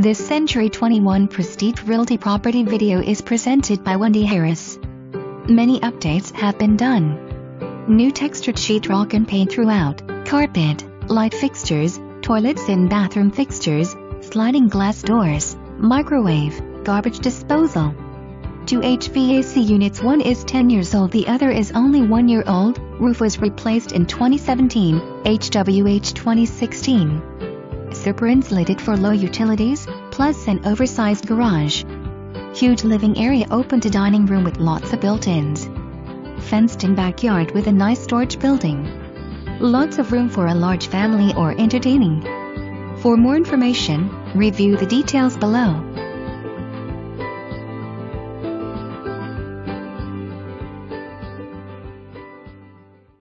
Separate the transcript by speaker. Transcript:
Speaker 1: This Century 21 Prestige Realty property video is presented by Wendy Harris. Many updates have been done. New textured sheetrock and paint throughout, carpet, light fixtures, toilets and bathroom fixtures, sliding glass doors, microwave, garbage disposal. 2 HVAC units, one is 10 years old, the other is only 1 year old. Roof was replaced in 2017, HWH 2016. Super insulated for low utilities, plus an oversized garage. Huge living area open to dining room with lots of built-ins. Fenced-in backyard with a nice storage building. Lots of room for a large family or entertaining. For more information, review the details below.